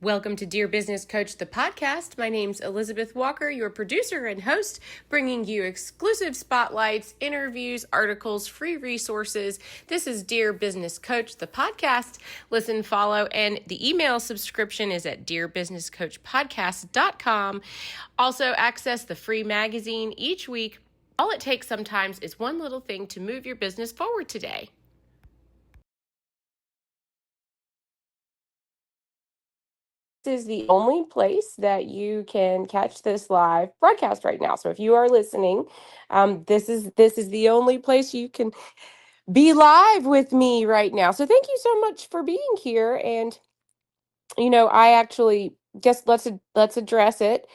Welcome to Dear Business Coach, the podcast. My name's Elizabeth Walker, your producer and host, bringing you exclusive spotlights, interviews, articles, free resources. This is Dear Business Coach, the podcast. Listen, follow, and the email subscription is at dearbusinesscoachpodcast.com. Also, access the free magazine each week. All it takes sometimes is one little thing to move your business forward today. Is the only place that you can catch this live broadcast right now. So if you are listening, this is the only place you can be live with me right now. So thank you so much for being here. And I actually guess let's address it.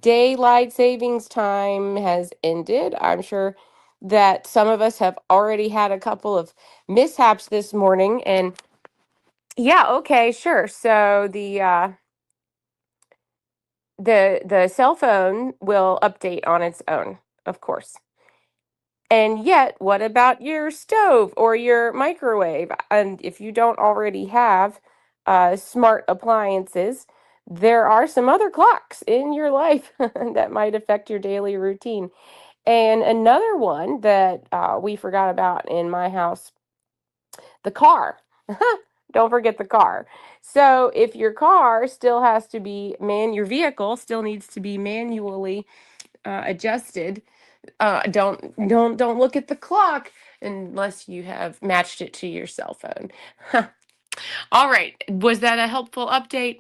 Daylight savings time has ended. I'm sure that some of us have already had a couple of mishaps this morning. And yeah, okay, sure. So the cell phone will update on its own, of course. And yet, what about your stove or your microwave? And if you don't already have smart appliances, there are some other clocks in your life that might affect your daily routine. And another one that we forgot about in my house, the car. Don't forget the car. So if your car still has to be your vehicle still needs to be manually adjusted. Don't look at the clock unless you have matched it to your cell phone. All right, was that a helpful update?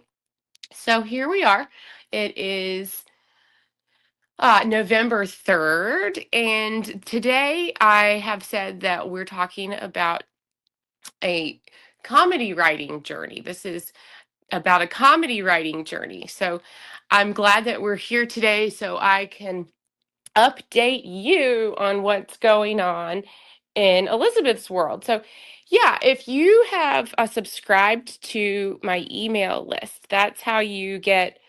So here we are. It is November 3rd, and today I have said that we're talking about a comedy writing journey. This is about a comedy writing journey. So I'm glad that we're here today so I can update you on what's going on in Elizabeth's world. So, yeah, if you have subscribed to my email list, that's how you get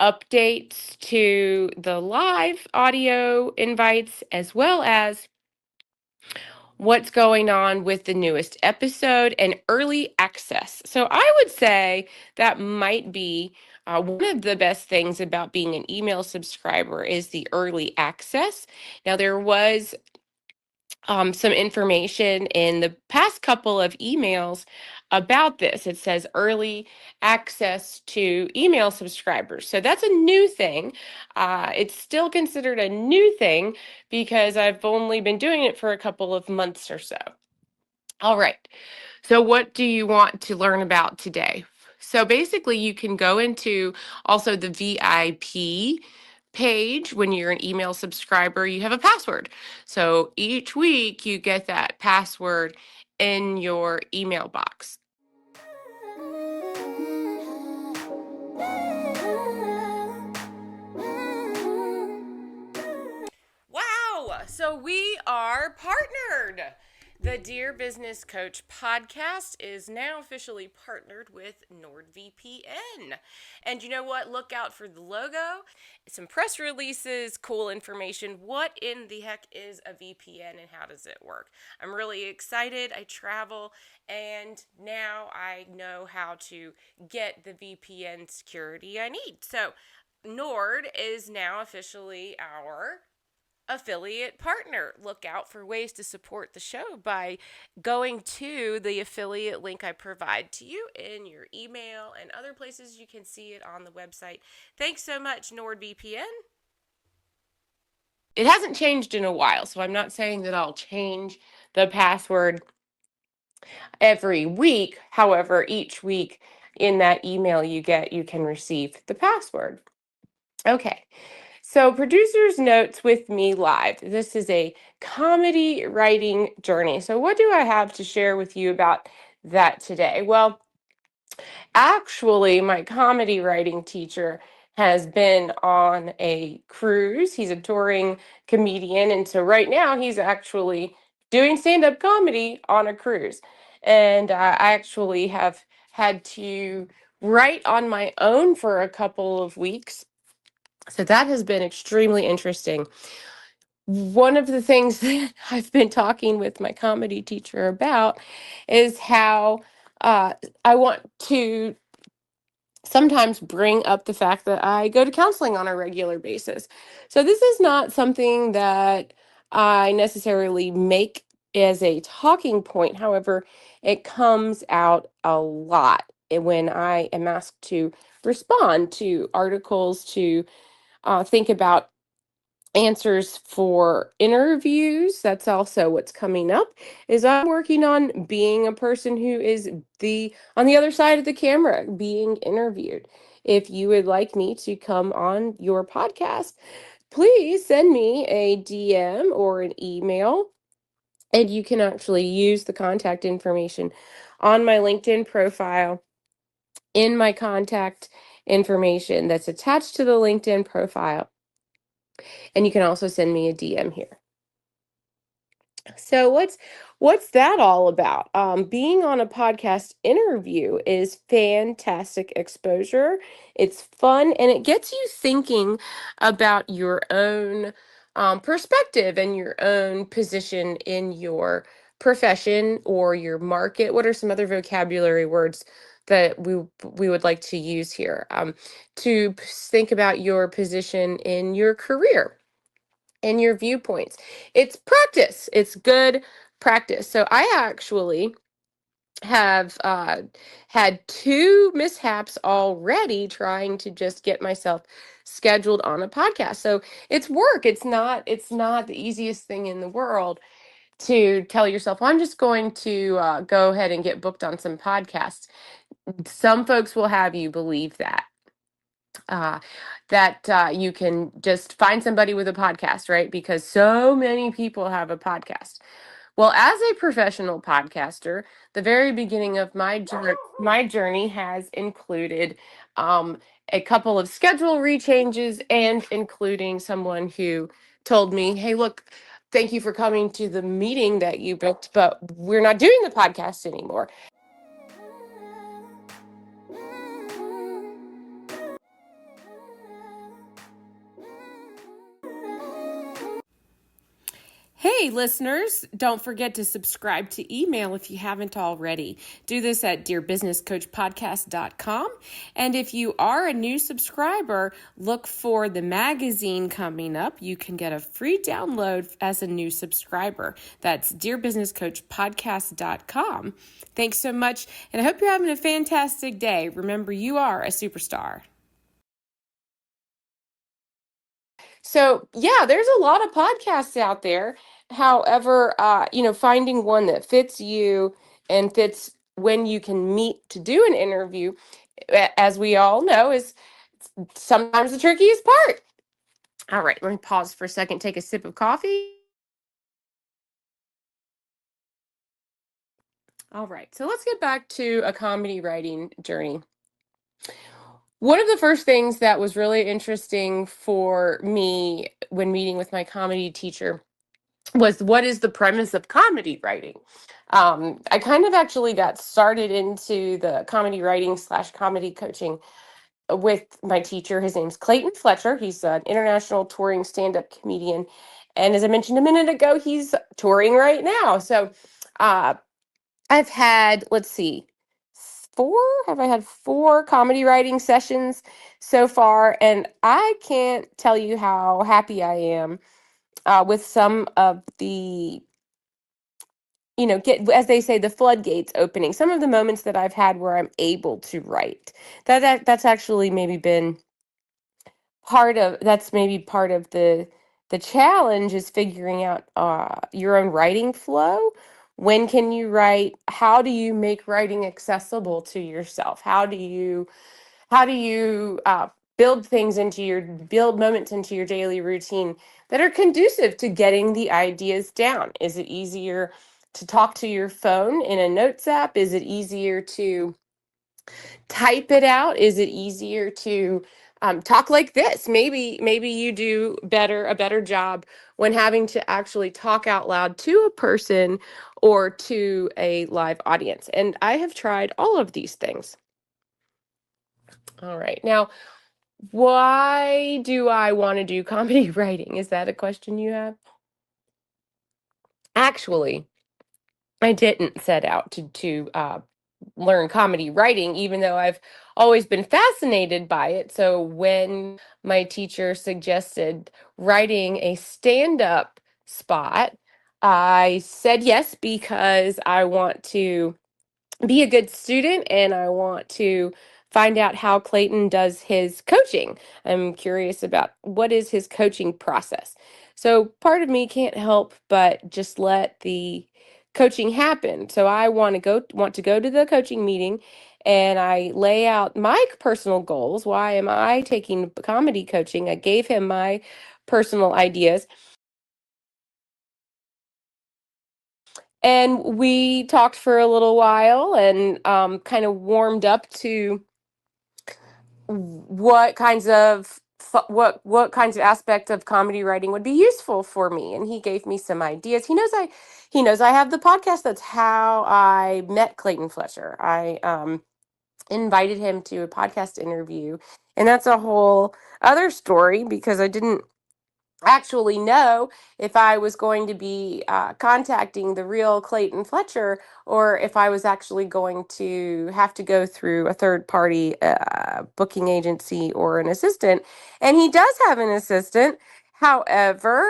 updates to the live audio invites as well as what's going on with the newest episode and early access. So I would say that might be one of the best things about being an email subscriber is the early access. Now, there was some information in the past couple of emails about this. It says early access to email subscribers. So that's a new thing. It's still considered a new thing because I've only been doing it for a couple of months or so. All right. So what do you want to learn about today? So basically, you can go into also the VIP page. When you're an email subscriber, you have a password. So each week you get that password in your email box. Wow! So we are partnered. The Dear Business Coach podcast is now officially partnered with NordVPN. And you know what? Look out for the logo, some press releases, cool information. What in the heck is a VPN and how does it work? I'm really excited. I travel and now I know how to get the VPN security I need. So, Nord is now officially our affiliate partner. Look out for ways to support the show by going to the affiliate link I provide to you in your email and other places you can see it on the website. Thanks so much, NordVPN. It hasn't changed in a while, so I'm not saying that I'll change the password every week. However, each week in that email you get, you can receive the password. Okay. So, producers notes with me live. This is a comedy writing journey. So, what do I have to share with you about that today? Well, actually, my comedy writing teacher has been on a cruise. He's a touring comedian. And so, right now, he's actually doing stand up comedy on a cruise. And I actually have had to write on my own for a couple of weeks, so that has been extremely interesting. One of the things that I've been talking with my comedy teacher about is how I want to sometimes bring up the fact that I go to counseling on a regular basis. So this is not something that I necessarily make as a talking point. However, it comes out a lot when I am asked to respond to articles, to think about answers for interviews. That's also what's coming up, is I'm working on being a person who is the on the other side of the camera being interviewed. If you would like me to come on your podcast, please send me a DM or an email, and you can actually use the contact information on my LinkedIn profile in my contact information that's attached to the LinkedIn profile. And you can also send me a DM here. So what's that all about? Being on a podcast interview is fantastic exposure. It's fun and it gets you thinking about your own perspective and your own position in your profession or your market. What are some other vocabulary words that we would like to use here? Think about your position in your career and your viewpoints. It's practice. It's good practice. So I actually have had two mishaps already trying to just get myself scheduled on a podcast. So it's work. It's not the easiest thing in the world to tell yourself, well, I'm just going to go ahead and get booked on some podcasts. Some folks will have you believe uh, that you can just find somebody with a podcast, right? Because so many people have a podcast. Well, as a professional podcaster, the very beginning of my journey has included um, a couple of schedule rechanges and including someone who told me, "Hey, look, thank you for coming to the meeting that you booked, but we're not doing the podcast anymore." Hey, listeners, don't forget to subscribe to email if you haven't already. Do this at dearbusinesscoachpodcast.com. And if you are a new subscriber, look for the magazine coming up. You can get a free download as a new subscriber. That's dearbusinesscoachpodcast.com. Thanks so much, and I hope you're having a fantastic day. Remember, you are a superstar. So, yeah, there's a lot of podcasts out there. However, finding one that fits you and fits when you can meet to do an interview, as we all know, is sometimes the trickiest part. All right, let me pause for a second, take a sip of coffee. All right, so let's get back to a comedy writing journey. One of the first things that was really interesting for me when meeting with my comedy teacher was, what is the premise of comedy writing? I kind of actually got started into the comedy writing slash comedy coaching with my teacher. His name's Clayton Fletcher. He's an international touring stand-up comedian. And as I mentioned a minute ago, he's touring right now. So uh, I've had, let's see, four, have I had four comedy writing sessions so far? And I can't tell you how happy I am with some of the, get, as they say, the floodgates opening. Some of the moments that I've had where I'm able to write. That's actually maybe been part of the challenge, is figuring out your own writing flow. When can you write? How do you make writing accessible to yourself? How do you build moments into your daily routine that are conducive to getting the ideas down? Is it easier to talk to your phone in a notes app? Is it easier to type it out? Is it easier to talk like this? Maybe you do a better job when having to actually talk out loud to a person or to a live audience. And I have tried all of these things. All right. Now, why do I want to do comedy writing? Is that a question you have? Actually, I didn't set out to learn comedy writing, even though I've always been fascinated by it. So when my teacher suggested writing a stand up spot, I said yes because I want to be a good student and I want to find out how Clayton does his coaching. I'm curious about what is his coaching process. So part of me can't help but just let the coaching happen. So I want to go to the coaching meeting and I lay out my personal goals. Why am I taking comedy coaching? I gave him my personal ideas and we talked for a little while and kind of warmed up to what kinds of aspects of comedy writing would be useful for me, and he gave me some ideas. He knows I have the podcast. That's how I met Clayton Fletcher. I invited him to a podcast interview, and that's a whole other story because I didn't actually know if I was going to be contacting the real Clayton Fletcher or if I was actually going to have to go through a third party booking agency or an assistant. And he does have an assistant. However,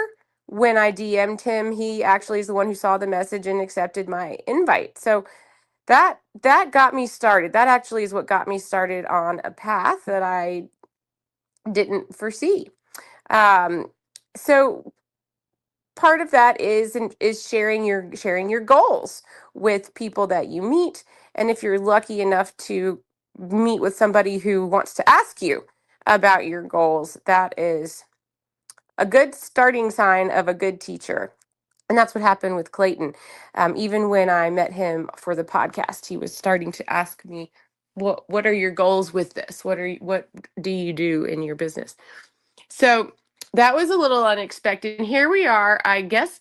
when I DM'd him, he actually is the one who saw the message and accepted my invite. So that got me started. That actually is what got me started on a path that I didn't foresee. Um, so part of that is sharing your goals with people that you meet, and if you're lucky enough to meet with somebody who wants to ask you about your goals, that is a good starting sign of a good teacher. And that's what happened with Clayton. Even when I met him for the podcast, he was starting to ask me, what are your goals with this? What do you do in your business? So that was a little unexpected. And here we are, I guess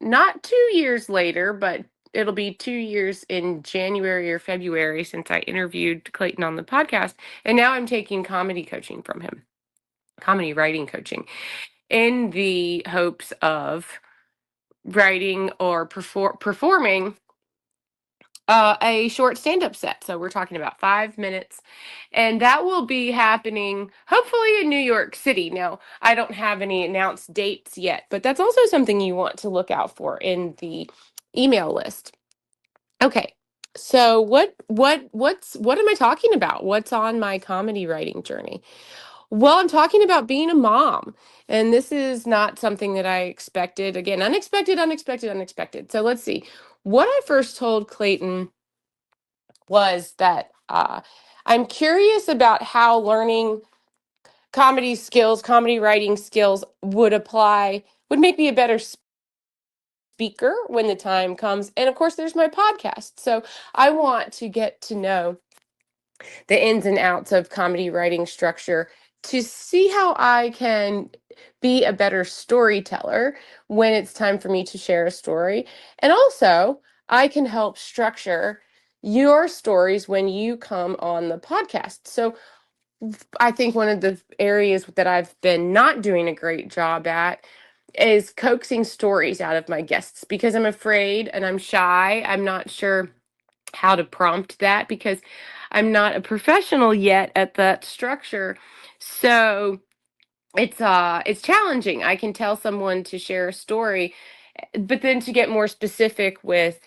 not 2 years later, but it'll be 2 years in January or February since I interviewed Clayton on the podcast. And now I'm taking comedy coaching from him, comedy writing coaching, in the hopes of writing or performing a short stand-up set. So we're talking about 5 minutes, and that will be happening hopefully in New York City. Now, I don't have any announced dates yet, but that's also something you want to look out for in the email list. Okay. So what am I talking about? What's on my comedy writing journey? Well, I'm talking about being a mom. And this is not something that I expected. Again, unexpected, unexpected, unexpected. So let's see. What I first told Clayton was that I'm curious about how learning comedy skills, comedy writing skills would make me a better speaker when the time comes. And of course, there's my podcast. So I want to get to know the ins and outs of comedy writing structure to see how I can be a better storyteller when it's time for me to share a story. And also, I can help structure your stories when you come on the podcast. So, I think one of the areas that I've been not doing a great job at is coaxing stories out of my guests because I'm afraid and I'm shy. I'm not sure how to prompt that because I'm not a professional yet at that structure. So it's challenging. I can tell someone to share a story, but then to get more specific with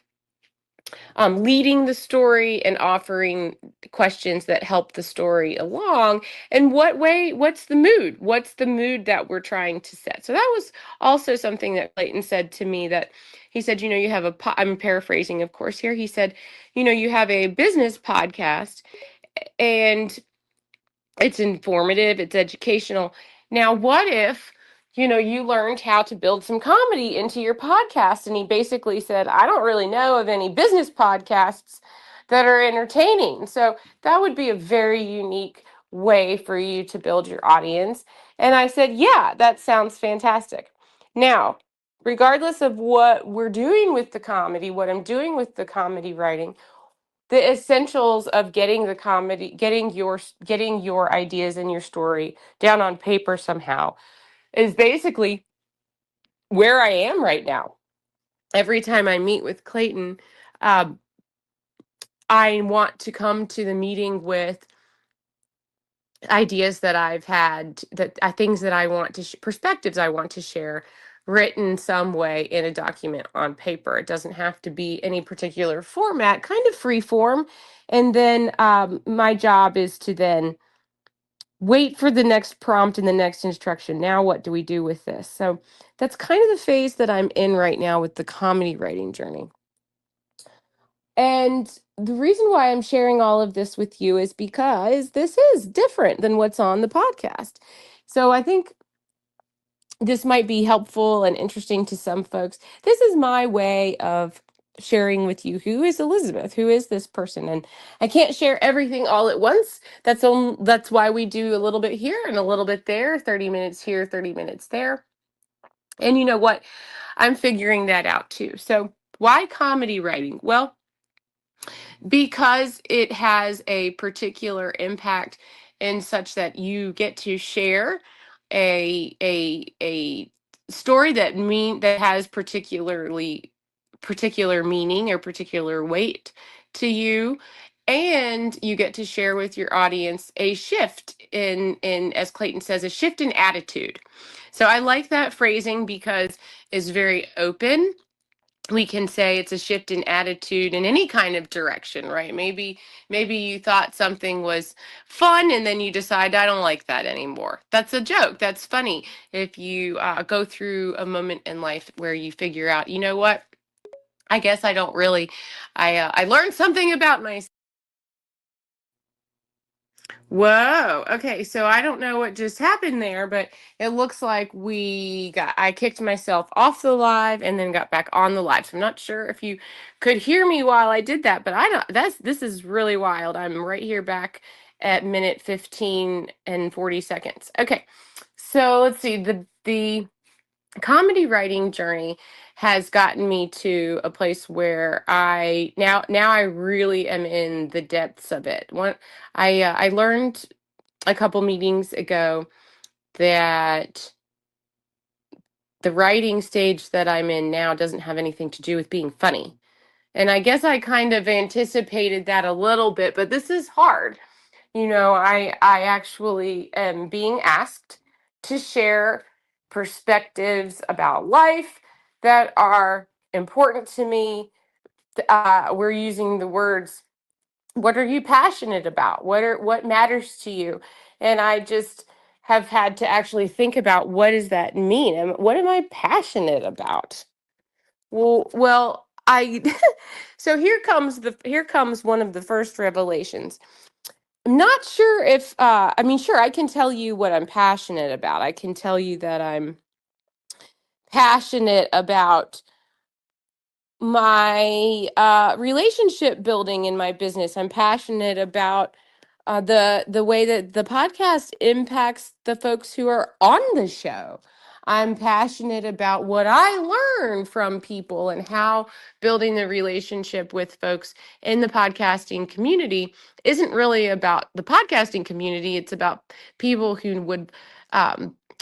leading the story and offering questions that help the story along. And what's the mood that we're trying to set? So that was also something that Clayton said to me, that he said, you have I'm paraphrasing, of course, here. He said, you have a business podcast and it's informative, it's educational. Now, what if, you learned how to build some comedy into your podcast? And he basically said, I don't really know of any business podcasts that are entertaining. So that would be a very unique way for you to build your audience. And I said, yeah, that sounds fantastic. Now, regardless of what we're doing with the comedy, what I'm doing with the comedy writing, the essentials of getting your ideas and your story down on paper somehow is basically where I am right now. Every time I meet with Clayton, um, I want to come to the meeting with ideas that I've had, that things that I want to perspectives I want to share, written some way in a document on paper. It doesn't have to be any particular format, kind of free form. And then my job is to then wait for the next prompt and the next instruction. Now, what do we do with this? So that's kind of the phase that I'm in right now with the comedy writing journey. And the reason why I'm sharing all of this with you is because this is different than what's on the podcast. So I think this might be helpful and interesting to some folks. This is my way of sharing with you who is Elizabeth, who is this person, and I can't share everything all at once. That's why we do a little bit here and a little bit there, 30 minutes here, 30 minutes there. And you know what? I'm figuring that out too. So, why comedy writing? Well, because it has a particular impact in such that you get to share a story that has particular meaning or particular weight to you, and you get to share with your audience a shift in, as Clayton says, a shift in attitude. So I like that phrasing because it's very open. We can say it's a shift in attitude in any kind of direction, right? Maybe you thought something was fun and then you decide, I don't like that anymore. That's a joke. That's funny. If you go through a moment in life where you figure out, you know what, I guess I don't really, I learned something about myself. Whoa. Okay. So I don't know what just happened there, but it looks like I kicked myself off the live and then got back on the live. So I'm not sure if you could hear me while I did that, but I don't, this is really wild. I'm right here back at minute 15 and 40 seconds. Okay. So let's see. The comedy writing journey has gotten me to a place where now I really am in the depths of it. I learned a couple meetings ago that the writing stage that I'm in now doesn't have anything to do with being funny. And I guess I kind of anticipated that a little bit, but this is hard. I actually am being asked to share perspectives about life that are important to me. We're using the words, what are you passionate about? What matters to you? And I just have had to actually think about, what does that mean? And what am I passionate about? Well, I so here comes one of the first revelations. I'm not sure if I mean, sure, I can tell you what I'm passionate about. I can tell you that I'm passionate about my relationship building in my business. I'm passionate about the way that the podcast impacts the folks who are on the show. I'm passionate about what I learn from people and how building the relationship with folks in the podcasting community isn't really about the podcasting community. It's about people who would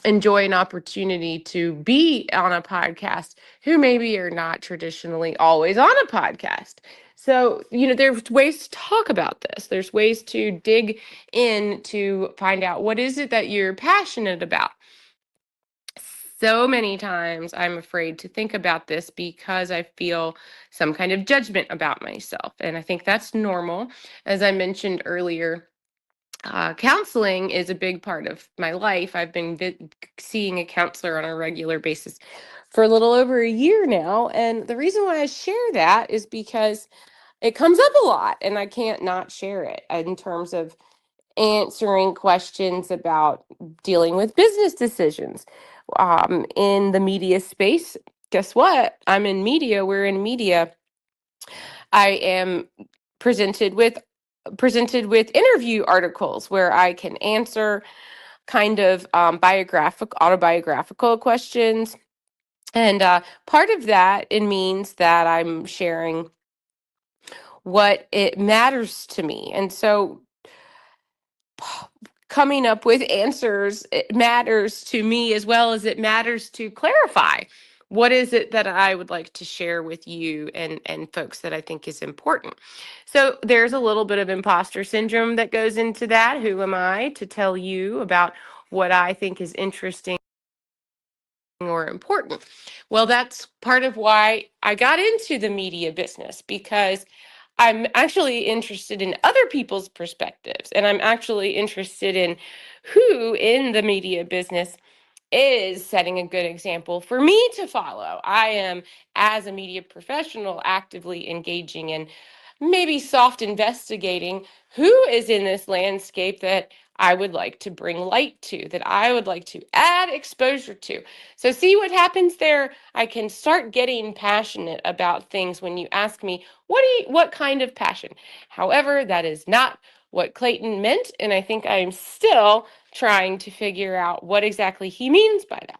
enjoy an opportunity to be on a podcast who maybe are not traditionally always on a podcast. So, there's ways to talk about this. There's ways to dig in to find out, what is it that you're passionate about. So many times I'm afraid to think about this because I feel some kind of judgment about myself. And I think that's normal. As I mentioned earlier, counseling is a big part of my life. I've been seeing a counselor on a regular basis for a little over a year now. And the reason why I share that is because it comes up a lot and I can't not share it in terms of answering questions about dealing with business decisions. In the media space, guess what? I'm in media. We're in media. I am presented with interview articles where I can answer kind of autobiographical questions. And part of that, it means that I'm sharing what it matters to me. And so coming up with answers, it matters to me as well as it matters to clarify what is it that I would like to share with you and folks that I think is important? So there's a little bit of imposter syndrome that goes into that. Who am I to tell you about what I think is interesting or important? Well, that's part of why I got into the media business, because I'm actually interested in other people's perspectives, and I'm actually interested in who in the media business is setting a good example for me to follow. I am, as a media professional, actively engaging in maybe soft investigating who is in this landscape that I would like to bring light to, that I would like to add exposure to. So, see what happens there? I can start getting passionate about things when you ask me, what kind of passion? However, that is not what Clayton meant, and I think I'm still trying to figure out what exactly he means by that.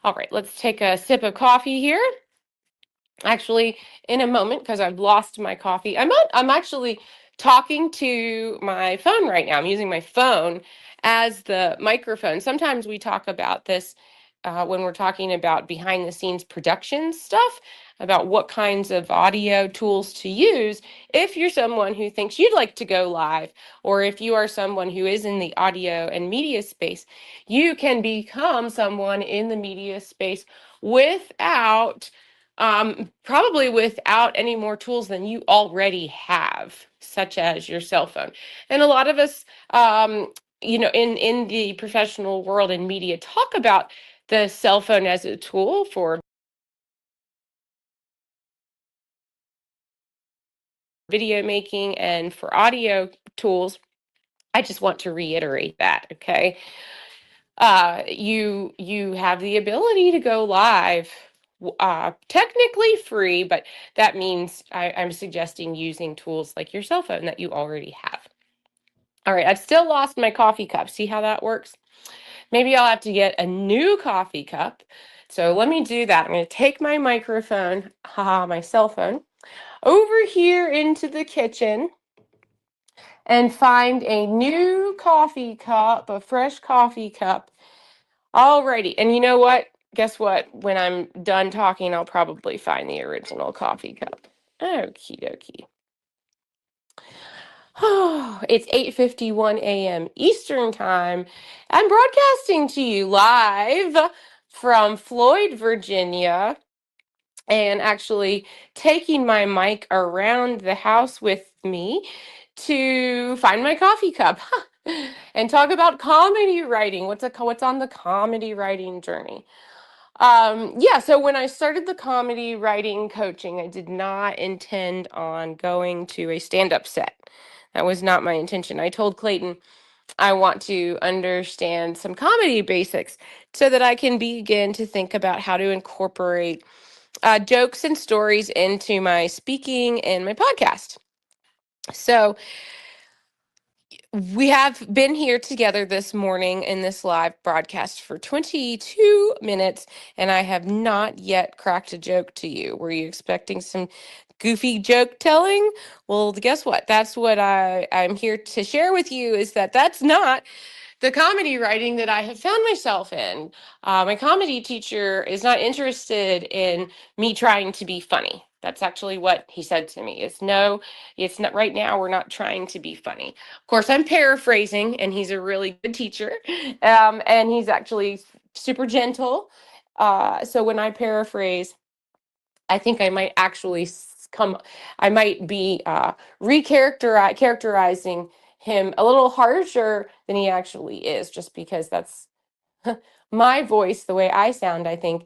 All right, let's take a sip of coffee here. Actually, in a moment, because I've lost my coffee. I'm actually talking to my phone right now. I'm using my phone as the microphone. Sometimes we talk about this when we're talking about behind the scenes production stuff, about what kinds of audio tools to use if you're someone who thinks you'd like to go live, or if you are someone who is in the audio and media space. You can become someone in the media space without probably without any more tools than you already have, such as your cell phone. And a lot of us, in the professional world and media, talk about the cell phone as a tool for video making and for audio tools. I just want to reiterate that, okay? You have the ability to go live, technically free, but that means I'm suggesting using tools like your cell phone that you already have. All right, I've still lost my coffee cup. See how that works? Maybe I'll have to get a new coffee cup. So let me do that. I'm going to take my microphone, my cell phone, over here into the kitchen and find a new coffee cup, a fresh coffee cup. Alrighty, and you know what? Guess what? When I'm done talking, I'll probably find the original coffee cup. Okie dokie. Oh, it's 8:51 a.m. Eastern Time. I'm broadcasting to you live from Floyd, Virginia, and actually taking my mic around the house with me to find my coffee cup and talk about comedy writing. What's on the comedy writing journey? Yeah, so when I started the comedy writing coaching, I did not intend on going to a stand-up set. That was not my intention. I told Clayton I want to understand some comedy basics so that I can begin to think about how to incorporate jokes and stories into my speaking and my podcast. So we have been here together this morning in this live broadcast for 22 minutes, and I have not yet cracked a joke to you. Were you expecting some goofy joke telling? Well, guess what? That's what I'm here to share with you, is that that's not the comedy writing that I have found myself in. My comedy teacher is not interested in me trying to be funny. That's actually what he said to me. Is no, it's not right now. We're not trying to be funny. Of course, I'm paraphrasing, and he's a really good teacher, and he's actually super gentle. So when I paraphrase, I think I might actually come. I might be characterizing him a little harsher than he actually is, just because that's my voice, the way I sound, I think.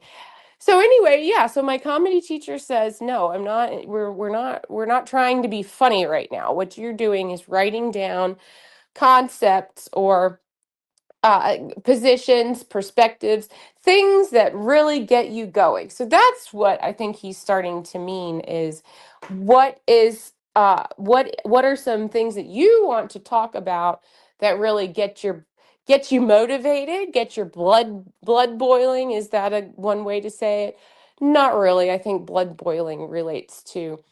So anyway, yeah, so my comedy teacher says, "No, I'm not we're not trying to be funny right now. What you're doing is writing down concepts or positions, perspectives, things that really get you going." So that's what I think he's starting to mean, is what are some things that you want to talk about that really get you motivated, get your blood boiling. Is that a one way to say it? Not really. I think blood boiling relates to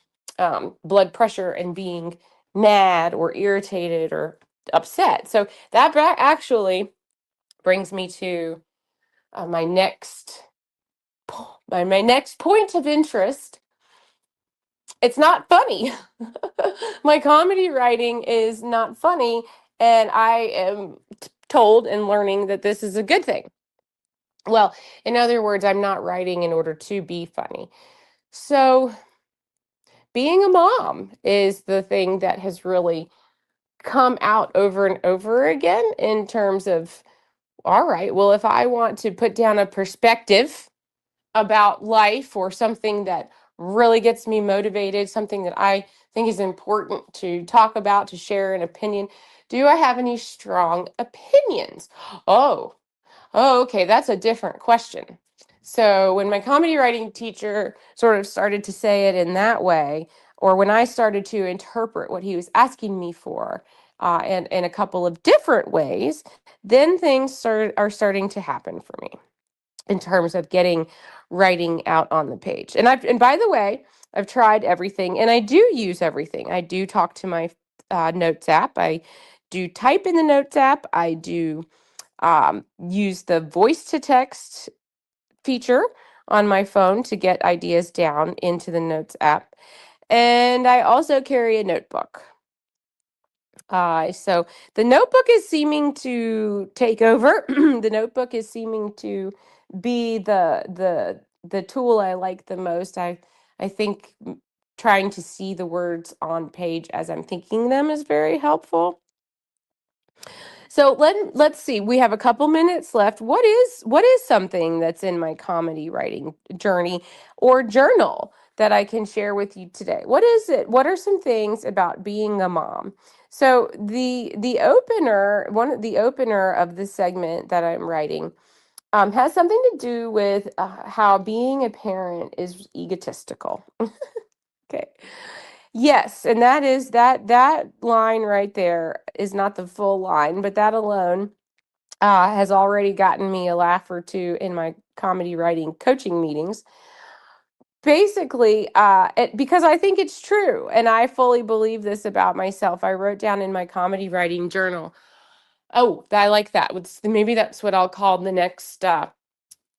blood pressure and being mad or irritated or upset. So that actually brings me to my next my next point of interest, it's not funny. My comedy writing is not funny, and I am told and learning that this is a good thing. Well, in other words, I'm not writing in order to be funny. So, being a mom is the thing that has really come out over and over again in terms of, all right, well, if I want to put down a perspective about life or something that really gets me motivated, something that I think is important to talk about, to share an opinion, do I have any strong opinions? Oh, Oh, okay, that's a different question. So when my comedy writing teacher sort of started to say it in that way, or when I started to interpret what he was asking me for, and in a couple of different ways, then are starting to happen for me in terms of getting writing out on the page. And by the way, I've tried everything, and I do use everything. I do talk to my notes app. I do type in the notes app. I do use the voice to text feature on my phone to get ideas down into the Notes app. And I also carry a notebook. So the notebook is seeming to take over. The notebook is seeming to be the tool I like the most. I think trying to see the words on page as I'm thinking them is very helpful. So let's see. We have a couple minutes left. What is something that's in my comedy writing journey or journal that I can share with you today? What is it? What are some things about being a mom? So the opener of this segment that I'm writing has something to do with how being a parent is egotistical. Okay. Yes, and that line right there is not the full line, but that alone has already gotten me a laugh or two in my comedy writing coaching meetings. Basically, because I think it's true, and I fully believe this about myself. I wrote down in my comedy writing journal. Oh, I like that. Maybe that's what I'll call the next. That's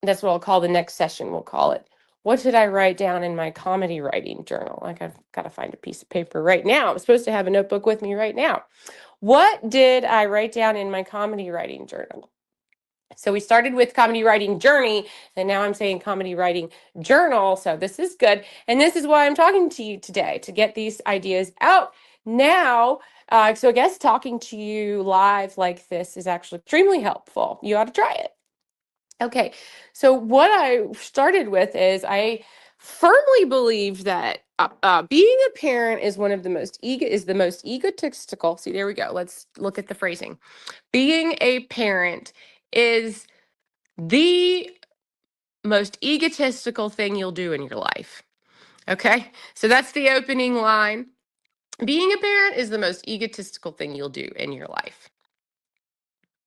what I'll call the next session. We'll call it. What did I write down in my comedy writing journal? Like I've got to find a piece of paper right now. I'm supposed to have a notebook with me right now. What did I write down in my comedy writing journal? So we started with comedy writing journey, and now I'm saying comedy writing journal. So this is good. And this is why I'm talking to you today, to get these ideas out now. So I guess talking to you live like this is actually extremely helpful. You ought to try it. Okay, so what I started with is I firmly believe that being a parent is one of the the most egotistical. See, there we go. Let's look at the phrasing. Being a parent is the most egotistical thing you'll do in your life. Okay, so that's the opening line. Being a parent is the most egotistical thing you'll do in your life.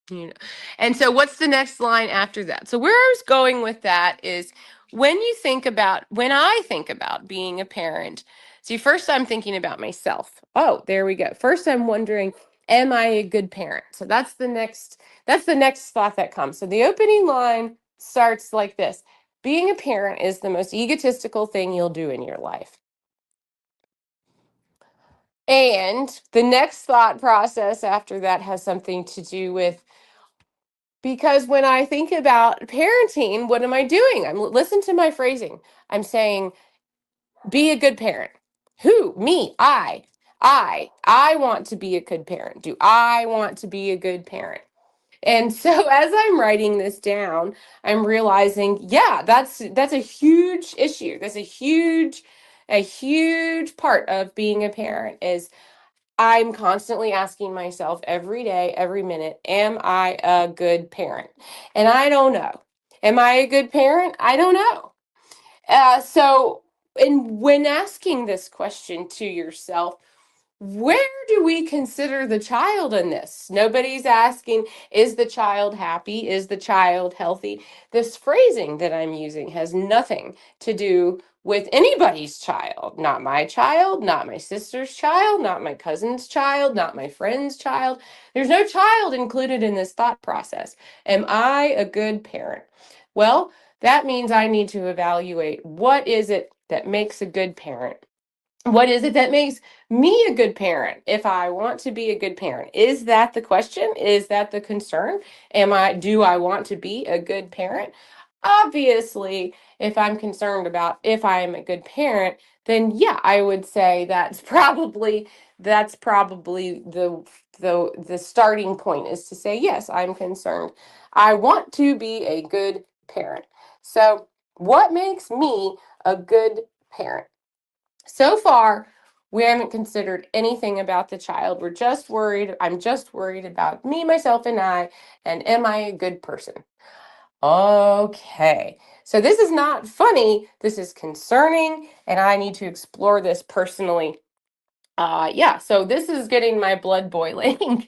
You know. And so what's the next line after that? So where I was going with that is when I think about being a parent, see, first I'm thinking about myself. Oh, there we go. First I'm wondering, am I a good parent? So that's the next thought that comes. So the opening line starts like this. Being a parent is the most egotistical thing you'll do in your life. And the next thought process after that has something to do with, because when I think about parenting, what am I doing? Listen to my phrasing. I'm saying, be a good parent. Who? Me. I want to be a good parent. Do I want to be a good parent? And so as I'm writing this down, I'm realizing, yeah, that's a huge issue. That's a huge part of being a parent is I'm constantly asking myself every day, every minute, am I a good parent? And I don't know. Am I a good parent? I don't know. And when asking this question to yourself, where do we consider the child in this? Nobody's asking, is the child happy? Is the child healthy? This phrasing that I'm using has nothing to do with anybody's child. Not my child, not my sister's child, not my cousin's child, not my friend's child. There's no child included in this thought process. Am I a good parent? Well, that means I need to evaluate what is it that makes a good parent. What is it that makes me a good parent if I want to be a good parent? Is that the question? Is that the concern? Do I want to be a good parent? Obviously, if I'm concerned about if I am a good parent, then yeah, I would say that's probably the starting point, is to say yes, I'm concerned. I want to be a good parent. So, what makes me a good parent? So far, we haven't considered anything about the child. I'm just worried about me, myself, and I, and am I a good person? Okay, so this is not funny, this is concerning, and I need to explore this personally. Yeah, so this is getting my blood boiling.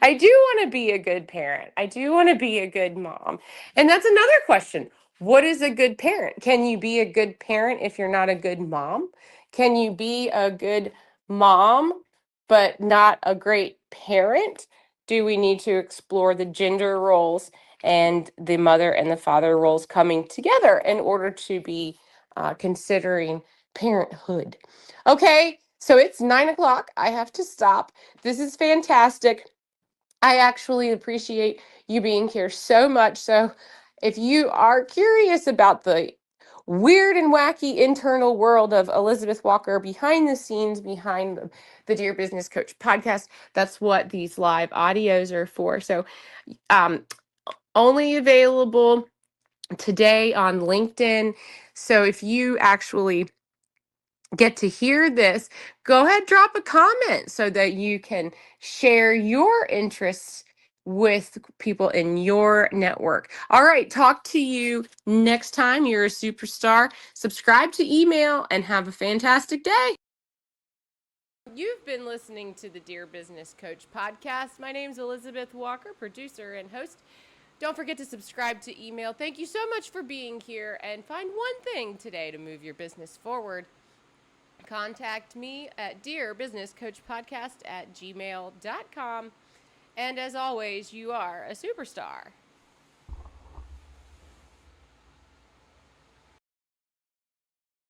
I do want to be a good parent. I do want to be a good mom. And that's another question. What is a good parent? Can you be a good parent if you're not a good mom? Can you be a good mom but not a great parent? Do we need to explore the gender roles and the mother and the father roles coming together in order to be considering parenthood? Okay, so it's 9 o'clock. I have to stop. This is fantastic. I actually appreciate you being here so much. So, if you are curious about the weird and wacky internal world of Elizabeth Walker behind the scenes, behind the Dear Business Coach podcast, that's what these live audios are for. So, um, only available today on LinkedIn. So, if you actually get to hear this, go ahead, drop a comment so that you can share your interests with people in your network. All right, talk to you next time. You're a superstar. Subscribe to email and have a fantastic day. You've been listening to the Dear Business Coach podcast. My name's Elizabeth Walker, producer and host. Don't forget to subscribe to email. Thank you so much for being here, and find one thing today to move your business forward. Contact me at dearbusinesscoachpodcast@gmail.com. And as always, you are a superstar.